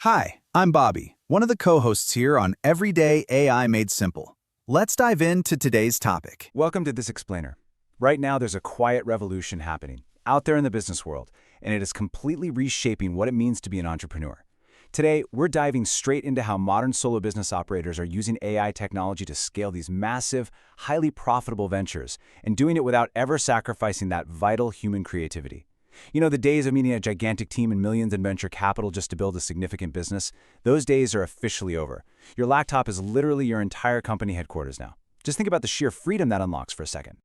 Hi, I'm Bobby, one of the co-hosts here on Everyday AI Made Simple. Let's dive into today's topic. Welcome to this explainer. Right now, there's a quiet revolution happening out there in the business world, and it is completely reshaping what it means to be an entrepreneur. Today, we're diving straight into how modern solo business operators are using AI technology to scale these massive, highly profitable ventures, and doing it without ever sacrificing that vital human creativity. You know, the days of needing a gigantic team and millions in venture capital just to build a significant business, those days are officially over. Your laptop is literally your entire company headquarters now. Just think about the sheer freedom that unlocks for a second.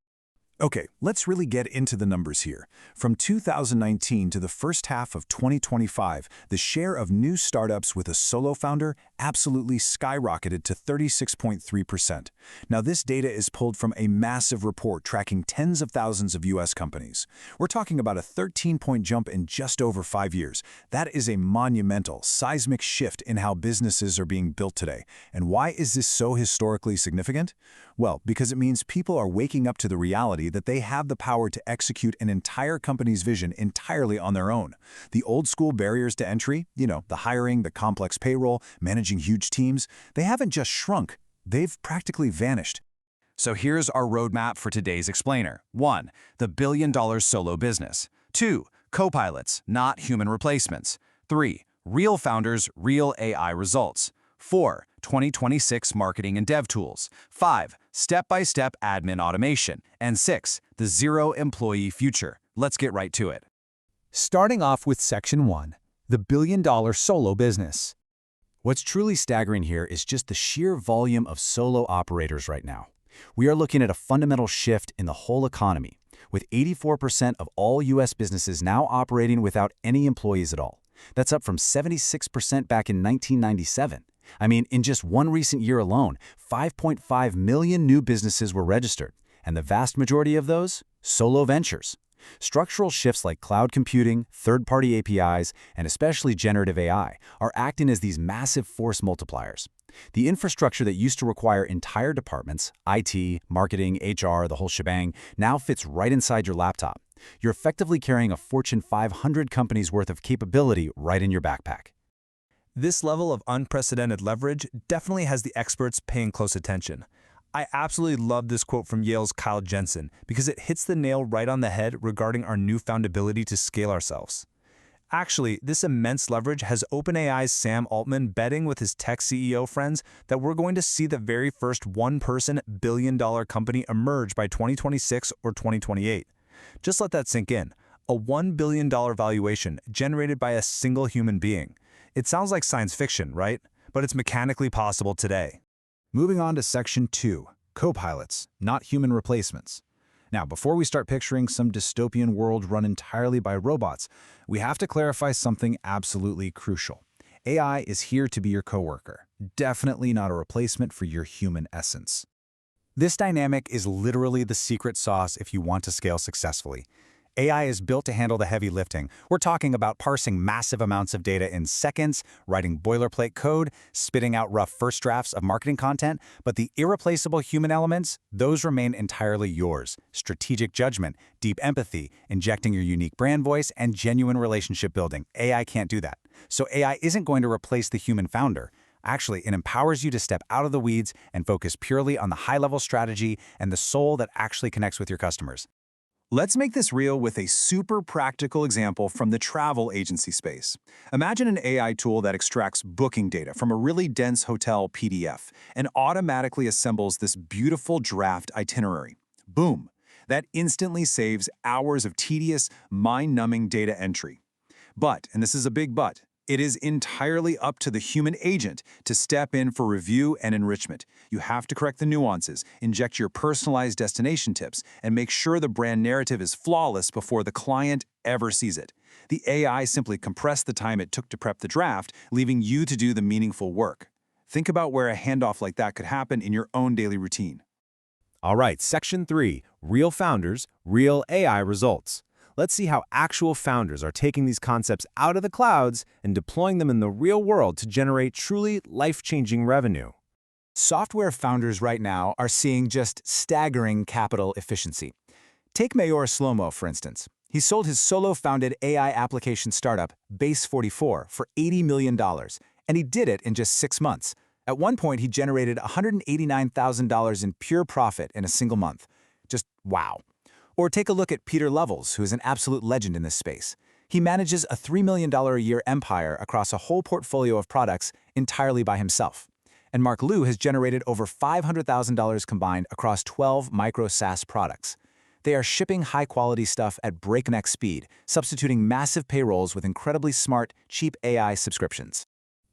Okay, let's really get into the numbers here. From 2019 to the first half of 2025, the share of new startups with a solo founder absolutely skyrocketed to 36.3%. Now, this data is pulled from a massive report tracking tens of thousands of U.S. companies. We're talking about a 13-point jump in just over 5 years. That is a monumental, seismic shift in how businesses are being built today. And why is this so historically significant? Well, because it means people are waking up to the reality that they have the power to execute an entire company's vision entirely on their own. The old-school barriers to entry, the hiring, the complex payroll, managing huge teams, they haven't just shrunk, they've practically vanished. So here's our roadmap for today's explainer. 1. The billion-dollar solo business. 2. Copilots, not human replacements. 3. Real founders, real AI results. 4. 2026 marketing and dev tools. 5. Step-by-step admin automation. And 6. The zero-employee future. Let's get right to it. Starting off with Section 1, the billion-dollar solo business. What's truly staggering here is just the sheer volume of solo operators right now. We are looking at a fundamental shift in the whole economy, with 84% of all U.S. businesses now operating without any employees at all. That's up from 76% back in 1997. I mean, in just one recent year alone, 5.5 million new businesses were registered, and the vast majority of those, solo ventures. Structural shifts like cloud computing, third-party APIs, and especially generative AI are acting as these massive force multipliers. The infrastructure that used to require entire departments, IT, marketing, HR, the whole shebang, now fits right inside your laptop. You're effectively carrying a Fortune 500 company's worth of capability right in your backpack. This level of unprecedented leverage definitely has the experts paying close attention. I absolutely love this quote from Yale's Kyle Jensen because it hits the nail right on the head regarding our newfound ability to scale ourselves. Actually, this immense leverage has OpenAI's Sam Altman betting with his tech CEO friends that we're going to see the very first one-person billion-dollar company emerge by 2026 or 2028. Just let that sink in. A $1 billion valuation generated by a single human being. It sounds like science fiction, right? But it's mechanically possible today. Moving on to Section 2, copilots, not human replacements. Now, before we start picturing some dystopian world run entirely by robots, we have to clarify something absolutely crucial. AI is here to be your coworker, definitely not a replacement for your human essence. This dynamic is literally the secret sauce if you want to scale successfully. AI is built to handle the heavy lifting. We're talking about parsing massive amounts of data in seconds, writing boilerplate code, spitting out rough first drafts of marketing content, but the irreplaceable human elements, those remain entirely yours. Strategic judgment, deep empathy, injecting your unique brand voice, and genuine relationship building. AI can't do that. So AI isn't going to replace the human founder. Actually, it empowers you to step out of the weeds and focus purely on the high-level strategy and the soul that actually connects with your customers. Let's make this real with a super practical example from the travel agency space. Imagine an AI tool that extracts booking data from a really dense hotel PDF and automatically assembles this beautiful draft itinerary. Boom! That instantly saves hours of tedious, mind-numbing data entry. But, and this is a big but, it is entirely up to the human agent to step in for review and enrichment. You have to correct the nuances, inject your personalized destination tips, and make sure the brand narrative is flawless before the client ever sees it. The AI simply compressed the time it took to prep the draft, leaving you to do the meaningful work. Think about where a handoff like that could happen in your own daily routine. All right, Section 3, real founders, real AI results. Let's see how actual founders are taking these concepts out of the clouds and deploying them in the real world to generate truly life-changing revenue. Software founders right now are seeing just staggering capital efficiency. Take Mayor Slomo, for instance. He sold his solo-founded AI application startup, Base44, for $80 million, and he did it in just 6 months. At one point, he generated $189,000 in pure profit in a single month. Just wow. Or take a look at Peter Levels, who is an absolute legend in this space. He manages a $3 million a year empire across a whole portfolio of products entirely by himself. And Mark Liu has generated over $500,000 combined across 12 micro SaaS products. They are shipping high-quality stuff at breakneck speed, substituting massive payrolls with incredibly smart, cheap AI subscriptions.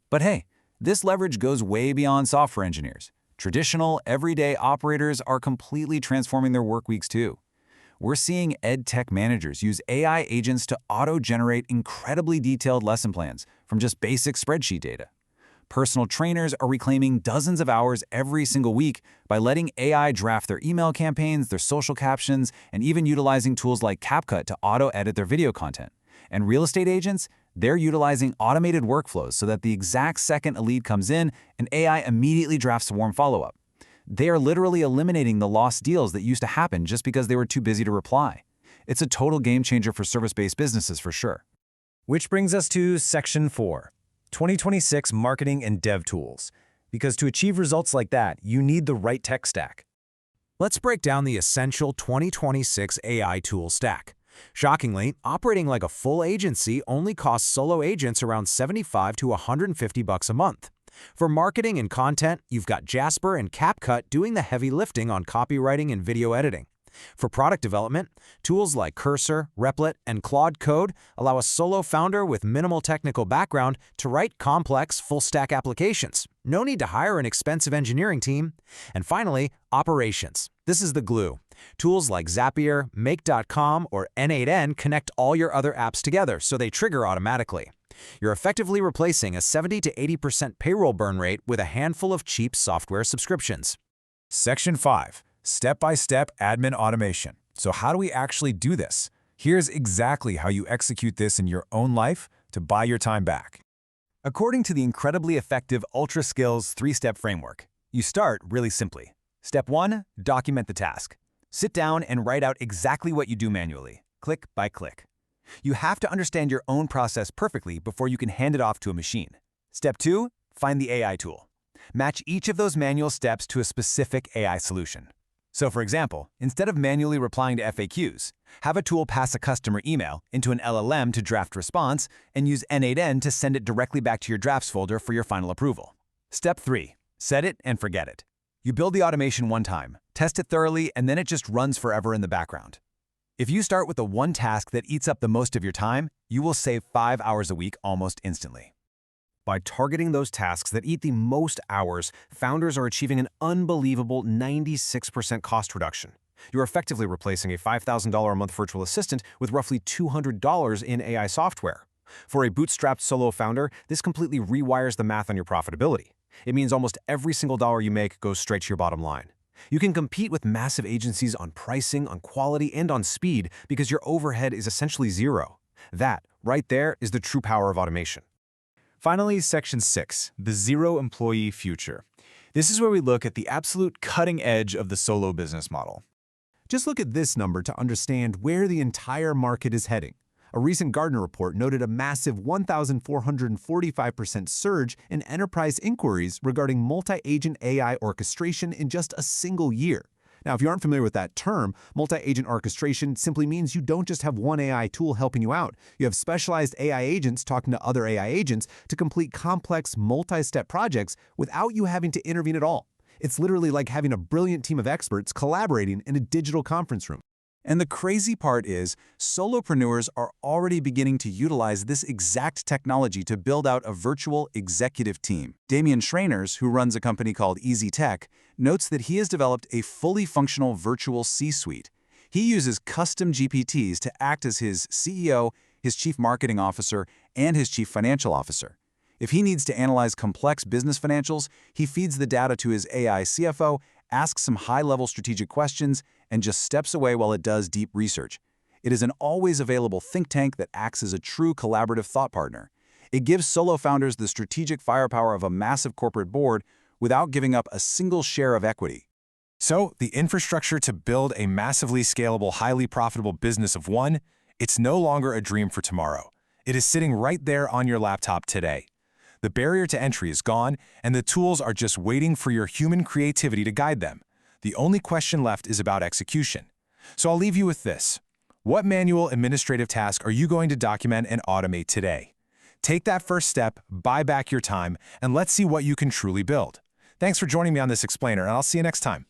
But hey, this leverage goes way beyond software engineers. Traditional, everyday operators are completely transforming their work weeks too. We're seeing ed tech managers use AI agents to auto-generate incredibly detailed lesson plans from just basic spreadsheet data. Personal trainers are reclaiming dozens of hours every single week by letting AI draft their email campaigns, their social captions, and even utilizing tools like CapCut to auto-edit their video content. And real estate agents, they're utilizing automated workflows so that the exact second a lead comes in, an AI immediately drafts a warm follow-up. They are literally eliminating the lost deals that used to happen just because they were too busy to reply. It's a total game changer for service-based businesses for sure. Which brings us to Section 4, 2026 Marketing and Dev Tools. Because to achieve results like that, you need the right tech stack. Let's break down the essential 2026 AI tool stack. Shockingly, operating like a full agency only costs solo agents around $75 to $150 a month. For marketing and content, you've got Jasper and CapCut doing the heavy lifting on copywriting and video editing. For product development, tools like Cursor, Replit, and Claude Code allow a solo founder with minimal technical background to write complex, full-stack applications. No need to hire an expensive engineering team. And finally, operations. This is the glue. Tools like Zapier, Make.com, or N8N connect all your other apps together so they trigger automatically. You're effectively replacing a 70 to 80% payroll burn rate with a handful of cheap software subscriptions. Section 5. Step-by-step admin automation. So how do we actually do this? Here's exactly how you execute this in your own life to buy your time back. According to the incredibly effective Ultra Skills 3-step framework, you start really simply. Step 1, document the task. Sit down and write out exactly what you do manually, click by click. You have to understand your own process perfectly before you can hand it off to a machine. Step 2, find the AI tool. Match each of those manual steps to a specific AI solution. So for example, instead of manually replying to FAQs, have a tool pass a customer email into an LLM to draft response and use N8N to send it directly back to your drafts folder for your final approval. Step 3, set it and forget it. You build the automation one time, test it thoroughly, and then it just runs forever in the background. If you start with the one task that eats up the most of your time, you will save 5 hours a week almost instantly. By targeting those tasks that eat the most hours, founders are achieving an unbelievable 96% cost reduction. You're effectively replacing a $5,000 a month virtual assistant with roughly $200 in AI software. For a bootstrapped solo founder, this completely rewires the math on your profitability. It means almost every single dollar you make goes straight to your bottom line. You can compete with massive agencies on pricing, on quality, and on speed because your overhead is essentially zero. That, right there, is the true power of automation. Finally, Section 6, the zero-employee future. This is where we look at the absolute cutting edge of the solo business model. Just look at this number to understand where the entire market is heading. A recent Gartner report noted a massive 1,445% surge in enterprise inquiries regarding multi-agent AI orchestration in just a single year. Now, if you aren't familiar with that term, multi-agent orchestration simply means you don't just have one AI tool helping you out. You have specialized AI agents talking to other AI agents to complete complex multi-step projects without you having to intervene at all. It's literally like having a brilliant team of experts collaborating in a digital conference room. And the crazy part is, solopreneurs are already beginning to utilize this exact technology to build out a virtual executive team. Damian Schrainers, who runs a company called Easy Tech, notes that he has developed a fully functional virtual C-suite. He uses custom GPTs to act as his CEO, his chief marketing officer, and his chief financial officer. If he needs to analyze complex business financials, he feeds the data to his AI CFO, asks some high-level strategic questions, and just steps away while it does deep research. It is an always available think tank that acts as a true collaborative thought partner. It gives solo founders the strategic firepower of a massive corporate board without giving up a single share of equity. So, the infrastructure to build a massively scalable, highly profitable business of one It's no longer a dream for tomorrow. It is sitting right there on your laptop today. The barrier to entry is gone, and the tools are just waiting for your human creativity to guide them. The only question left is about execution. So I'll leave you with this. What manual administrative task are you going to document and automate today? Take that first step, buy back your time, and let's see what you can truly build. Thanks for joining me on this explainer, and I'll see you next time.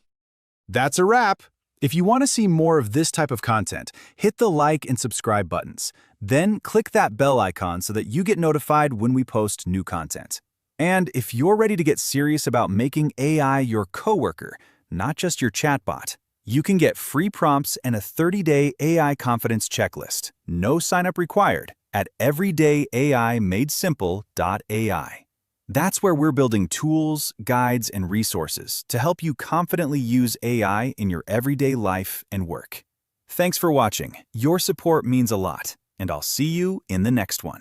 That's a wrap. If you want to see more of this type of content, hit the like and subscribe buttons. Then click that bell icon so that you get notified when we post new content. And if you're ready to get serious about making AI your coworker, not just your chatbot, you can get free prompts and a 30-day AI confidence checklist. No sign-up required at everydayaimadesimple.ai. That's where we're building tools, guides, and resources to help you confidently use AI in your everyday life and work. Thanks for watching. Your support means a lot, and I'll see you in the next one.